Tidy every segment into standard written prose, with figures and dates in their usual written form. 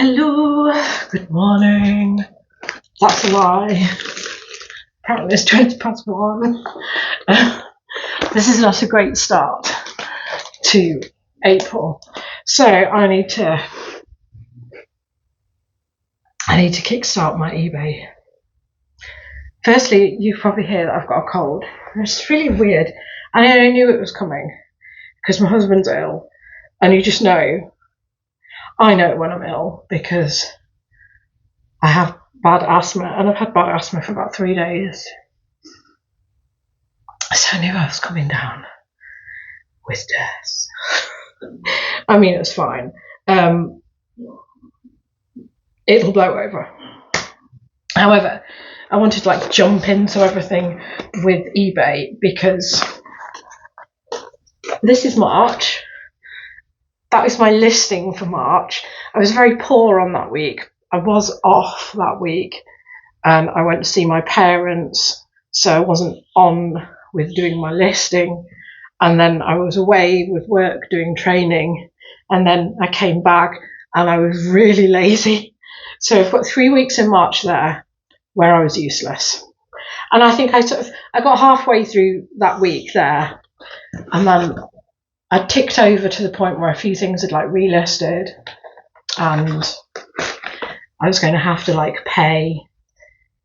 Hello, good morning. That's a lie. Apparently it's 1:20. This is not a great start to April. So I need to kickstart my eBay. Firstly, you probably hear that I've got a cold. It's really weird. I knew it was coming because my husband's ill, and you just know. I know when I'm ill because I have bad asthma, and I've had bad asthma for about 3 days. So I knew I was coming down with death. I mean, it's fine. It'll blow over. However, I wanted to jump into everything with eBay because this is March. That is my listing for March. I was very poor on that week. I was off that week and I went to see my parents, so I wasn't on with doing my listing. And then I was away with work doing training, and then I came back and I was really lazy. So I've got 3 weeks in March there where I was useless. And I think I got halfway through that week there, and then I ticked over to the point where a few things had relisted, and I was going to have to pay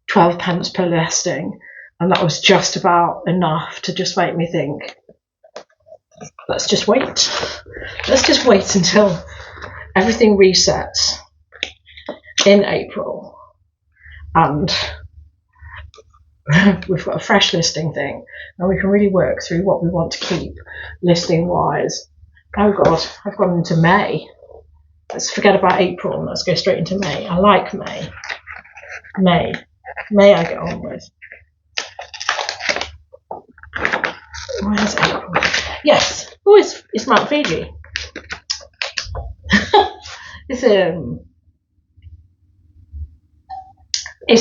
12 pence per listing, and that was just about enough to just make me think, let's just wait. Let's just wait until everything resets in April, and we've got a fresh listing thing, and we can really work through what we want to keep listing wise. Oh God, I've gone into May. Let's forget about April and let's go straight into May. I like May. May I get on with. Where's April? Yes. Oh, it's Mount Fiji. It's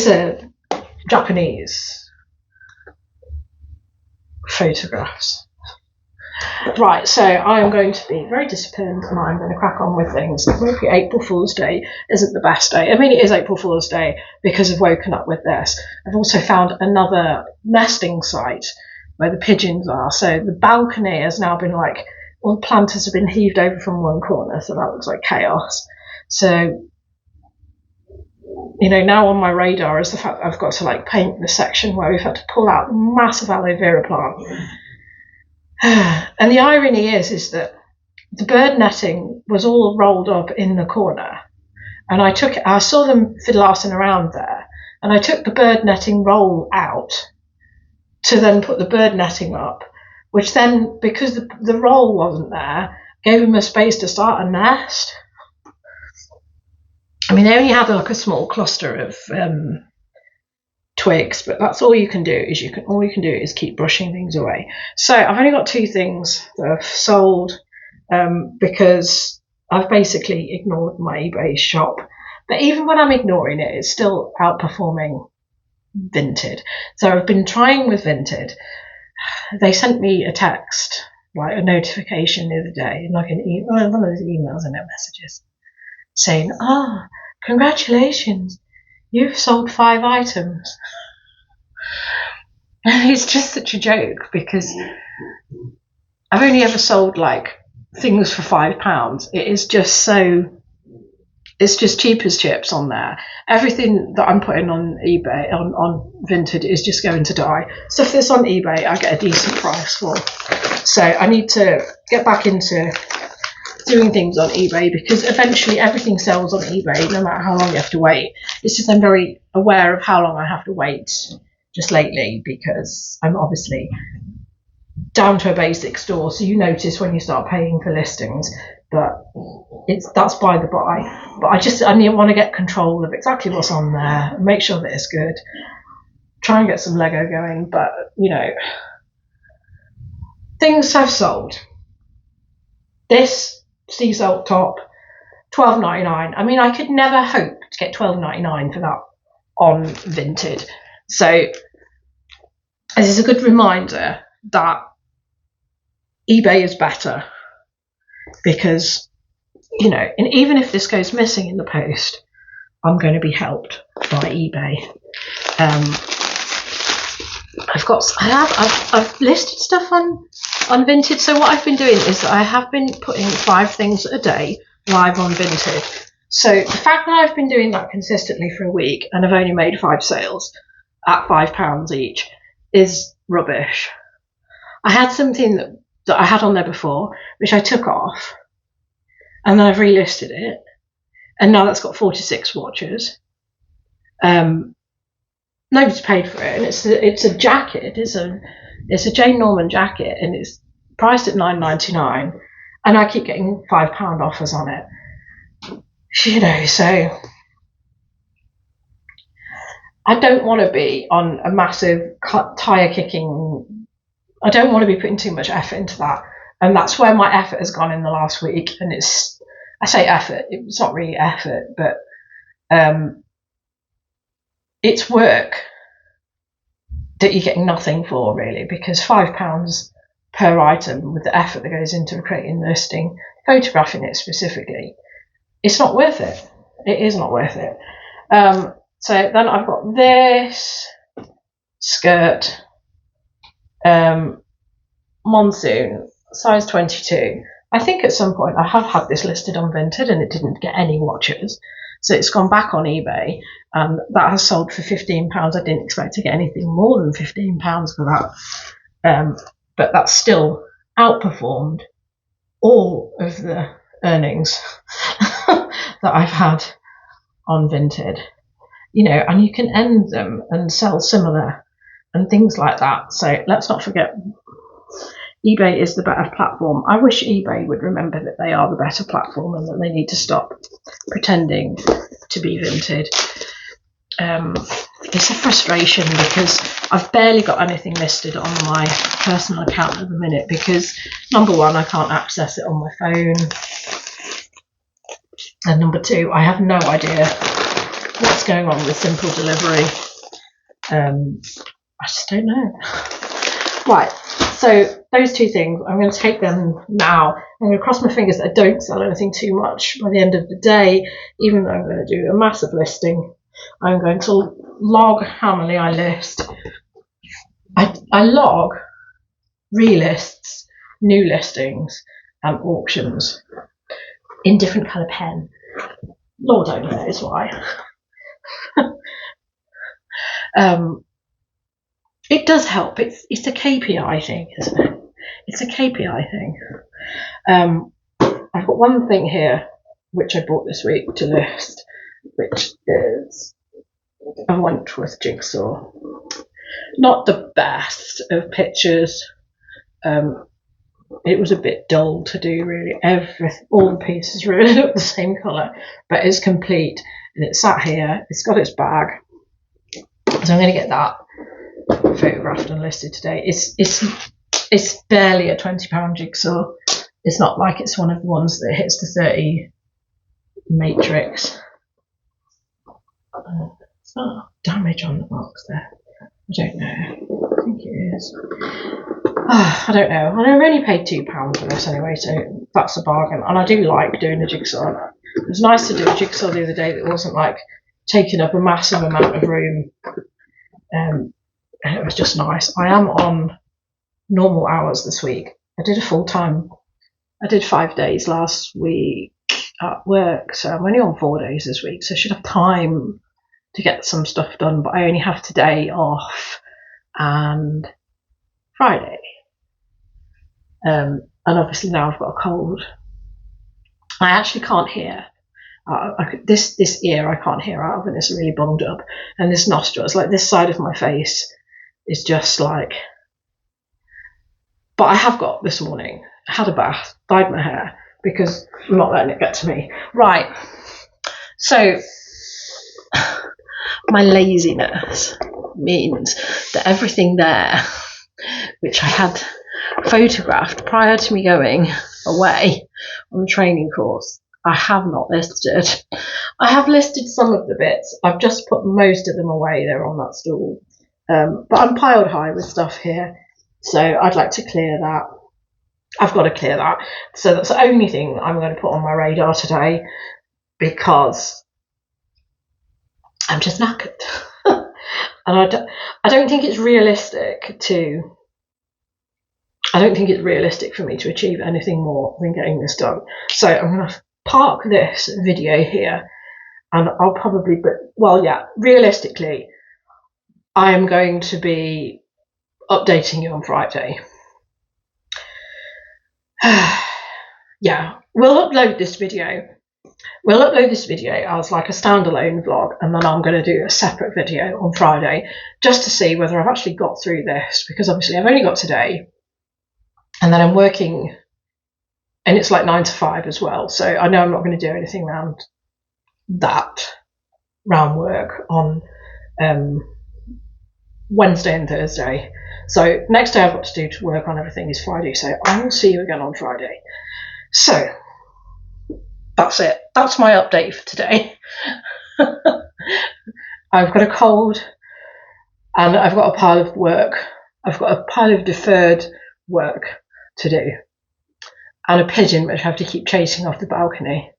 a Japanese photographs. Right, so I'm going to be very disciplined and I'm going to crack on with things. Maybe April Fool's Day isn't the best day. I mean, it is April Fool's Day because I've woken up with this. I've also found another nesting site where the pigeons are. So the balcony has now been all the planters have been heaved over from one corner, so that looks like chaos. So, now on my radar is the fact that I've got to paint the section where we've had to pull out a massive aloe vera plant. And the irony is that the bird netting was all rolled up in the corner, and I saw them fiddle-arsing around there, and I took the bird netting roll out to then put the bird netting up, which then, because the roll wasn't there, gave them a space to start a nest. I mean, they only had a small cluster of twigs, but that's all you can do. All you can do is keep brushing things away. So I've only got 2 things that I've sold because I've basically ignored my eBay shop. But even when I'm ignoring it, it's still outperforming Vinted. So I've been trying with Vinted. They sent me a text, a notification the other day, one of those emails and messages, saying, congratulations, you've sold 5 items. And it's just such a joke because I've only ever sold things for £5. It is just it's just cheap as chips on there. Everything that I'm putting on eBay, on Vinted, is just going to die. Stuff that's on eBay, I get a decent price for. So I need to get back into doing things on eBay because eventually everything sells on eBay no matter how long you have to wait. It's just I'm very aware of how long I have to wait just lately because I'm obviously down to a basic store, so you notice when you start paying for listings, but that's by the by. But I want to get control of exactly what's on there and make sure that it's good. Try and get some Lego going, but things have sold. This sea salt top, $12.99. I mean, I could never hope to get $12.99 for that on Vinted. So this is a good reminder that eBay is better because you know, and even if this goes missing in the post, I'm going to be helped by eBay. I've listed stuff on Vinted. So what I've been doing is I have been putting 5 things a day live on Vinted. So the fact that I've been doing that consistently for a week and I've only made 5 sales at £5 each is rubbish. I had something that I had on there before, which I took off, and then I've relisted it, and now that's got 46 watches. Nobody's paid for it, and it's a jacket. It's a Jane Norman jacket, and it's priced at £9.99, and I keep getting £5 offers on it. You know, so I don't want to be on a massive tire kicking. I don't want to be putting too much effort into that, and that's where my effort has gone in the last week. And I say effort, it's not really effort, but it's work that you're getting nothing for, really, because £5 per item with the effort that goes into creating the listing, photographing it specifically, it's not worth it. It is not worth it. So then I've got this skirt, monsoon, size 22. I think at some point I have had this listed on Vinted and it didn't get any watches. So it's gone back on eBay, and that has sold for £15. I didn't expect to get anything more than £15 for that. But that's still outperformed all of the earnings that I've had on Vinted. You know, and you can end them and sell similar and things like that. So let's not forget, eBay is the better platform. I wish eBay would remember that they are the better platform and that they need to stop pretending to be Vinted. It's a frustration because I've barely got anything listed on my personal account at the minute because, number one, I can't access it on my phone, and number two, I have no idea what's going on with simple delivery. I just don't know. Right, so those 2 things, I'm going to take them now. I'm going to cross my fingers that I don't sell anything too much by the end of the day, even though I'm going to do a massive listing. I'm going to log how many I list. I log relists, new listings, and auctions in different colour pen. Lord only knows why. It does help. It's a KPI thing, isn't it? It's a KPI thing. I've got one thing here which I bought this week to list, which is a Wentworth jigsaw. Not the best of pictures. It was a bit dull to do, really. All the pieces really look the same colour, but it's complete, and it's sat here. It's got its bag, so I'm going to get that photographed and listed today. It's barely a £20 jigsaw. It's not like it's one of the ones that hits the 30 matrix. It's not damage on the box there. I don't know. I think it is. I don't know. And I've only paid £2 for this anyway, so that's a bargain. And I do like doing a jigsaw. It was nice to do a jigsaw the other day that wasn't like taking up a massive amount of room. And it was just nice. I am on normal hours this week. I did 5 days last week at work, so I'm only on 4 days this week, so I should have time to get some stuff done, but I only have today off and Friday. And obviously now I've got a cold. I actually can't hear. This ear I can't hear out of, and it's really bunged up. And this nostril, it's like this side of my face is just like. But I have got this morning, had a bath, dyed my hair, because I'm not letting it get to me. Right. So my laziness means that everything there, which I had photographed prior to me going away on the training course, I have not listed. I have listed some of the bits. I've just put most of them away. They're on that stool. But I'm piled high with stuff here, so I'd like to clear that. I've got to clear that. So that's the only thing I'm going to put on my radar today, because I'm just knackered. And I don't think it's realistic for me to achieve anything more than getting this done. So I'm going to park this video here, and I'll probably, realistically, I am going to be updating you on Friday. Yeah, we'll upload this video as like a standalone vlog, and then I'm going to do a separate video on Friday just to see whether I've actually got through this, because obviously I've only got today, and then I'm working, and it's like 9 to 5 as well, so I know I'm not going to do anything around work on Wednesday and Thursday. So next day I've got to do to work on everything is Friday, so I will see you again on Friday. So that's it. That's my update for today. I've got a cold, and I've got a pile of work. I've got a pile of deferred work to do, and a pigeon which I have to keep chasing off the balcony.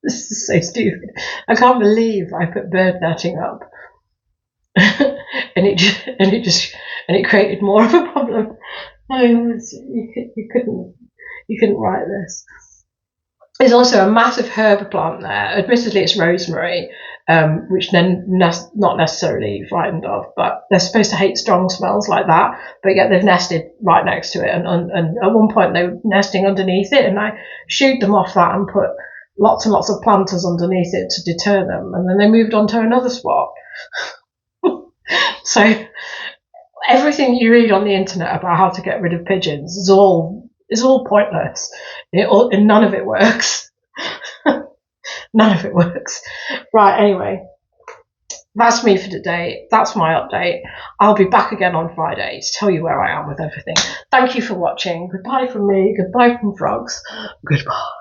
This is so stupid. I can't believe I put bird netting up, and it created more of a problem. You couldn't write this. There's also a massive herb plant there. Admittedly, it's rosemary, which they're not necessarily frightened of, but they're supposed to hate strong smells like that. But yet they've nested right next to it, and at one point they were nesting underneath it, and I shooed them off that and put lots and lots of planters underneath it to deter them, and then they moved on to another spot. So everything you read on the internet about how to get rid of pigeons is all pointless. And none of it works. None of it works. Right, anyway, that's me for today. That's my update. I'll be back again on Friday to tell you where I am with everything. Thank you for watching. Goodbye from me. Goodbye from frogs. Goodbye.